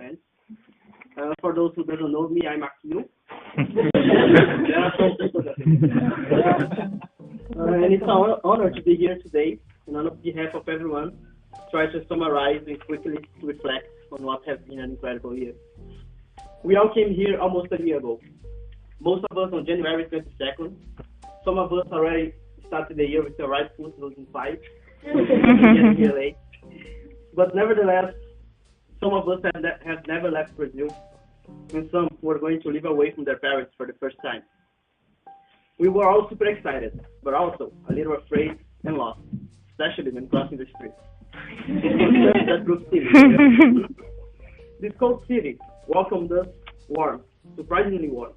friends. For those who doesn't know me, I'm Akio. And it's an honor to be here today, and on behalf of everyone, try to summarize and quickly reflect on what has been an incredible year. We all came here almost a year ago. Most of us on January 22nd. Some of us already started the year with the right foot losing fight, getting here late. But nevertheless, some of us have never left Brazil, and some were going to live away from their parents for the first time. We were all super excited, but also a little afraid and lost, especially when crossing the street. That group city. This cold city welcomed us warm, surprisingly warm,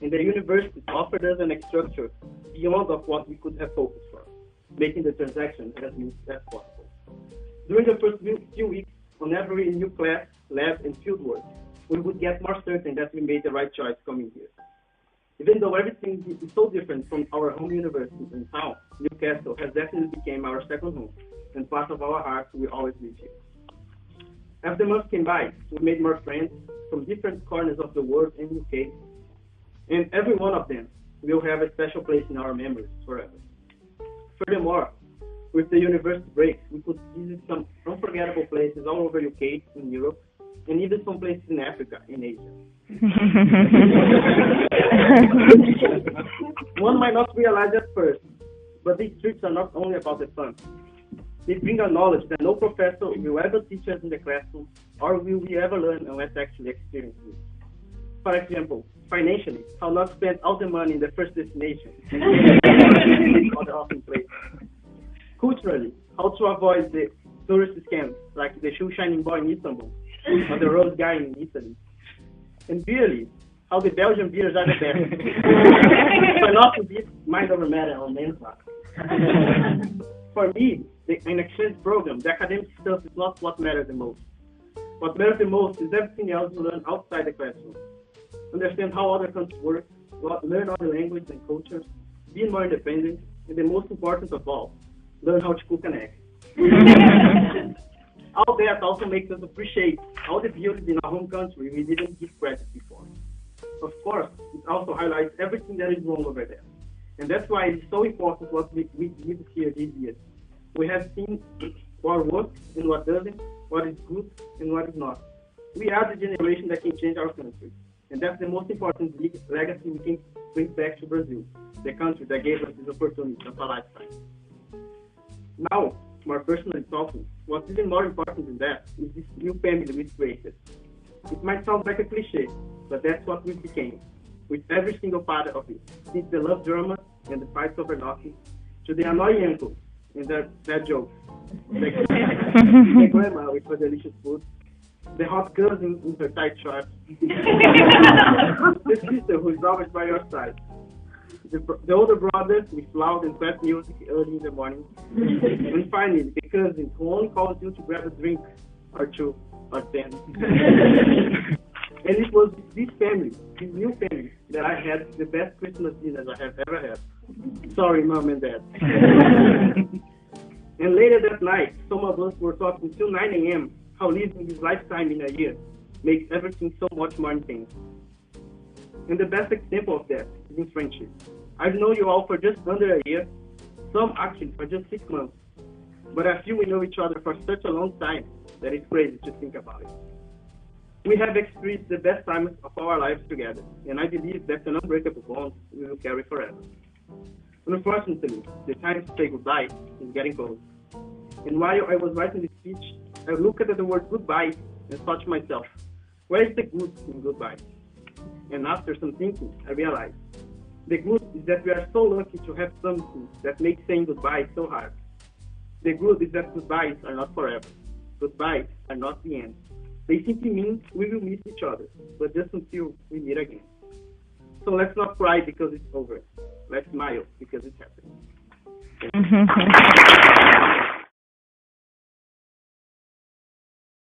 and the university offered us an structure beyond of what we could have hoped for, making the transaction as smooth as possible. During the first few weeks, on every new class, lab, and fieldwork, we would get more certain that we made the right choice coming here. Even though everything is so different from our home university in town, Newcastle has definitely become our second home, and part of our hearts will always live here. As the months came by, we made more friends from different corners of the world and UK, and every one of them will have a special place in our memories forever. Furthermore, with the university break, we could visit some unforgettable places all over UK, in Europe, and even some places in Africa, in Asia. One might not realize at first, but these trips are not only about the fun. They bring a knowledge that no professor will ever teach us in the classroom, or will we ever learn unless actually experience it. For example, financially, how not spend all the money in the first destination or the awesome place. Culturally, how to avoid the tourist scams like the shoe shining boy in Istanbul or the rose guy in Italy. And beerly, how the Belgian beers are the best. But not to be mind over matter on men's part. For me, an exchange program, the academic stuff is not what matters the most. What matters the most is everything else you learn outside the classroom. Understand how other countries work, learn other languages and cultures, be more independent, and the most important of all, learn how to cook an egg. All that also makes us appreciate all the beauties in our home country we didn't give credit before. Of course, it also highlights everything that is wrong over there. And that's why it's so important what we did here this year. We have seen what works and what doesn't, what is good and what is not. We are the generation that can change our country. And that's the most important legacy we can bring back to Brazil, the country that gave us this opportunity of a lifetime. Now, more personally talking, what's even more important than that is this new family we created. It might sound like a cliche, but that's what we became, with every single part of it, since the love drama and the fights over nothing, to the annoying uncle and their jokes, the grandma with her delicious food, the hot cousin in her tight shorts, the sister who is always by your side, the older brothers with loud and fast music early in the morning, and finally the cousin who only calls you to grab a drink or two or 10. And it was this family, this new family, that I had the best Christmas dinners I have ever had. Sorry, Mom and Dad. And later that night, some of us were talking till 9 a.m. how living this lifetime in a year makes everything so much more intense. And the best example of that is in friendship. I've known you all for just under a year, some actually for just 6 months. But I feel we know each other for such a long time that it's crazy to think about it. We have experienced the best times of our lives together, and I believe that's an unbreakable bond we will carry forever. Unfortunately, the time to say goodbye is getting close. And while I was writing this speech, I looked at the word goodbye and thought to myself, where is the good in goodbye? And after some thinking, I realized the good is that we are so lucky to have something that makes saying goodbye so hard. The good is that goodbyes are not forever. Goodbyes are not the end. They simply mean we will miss each other, but just until we meet again. So let's not cry because it's over. Let's smile because it's happening.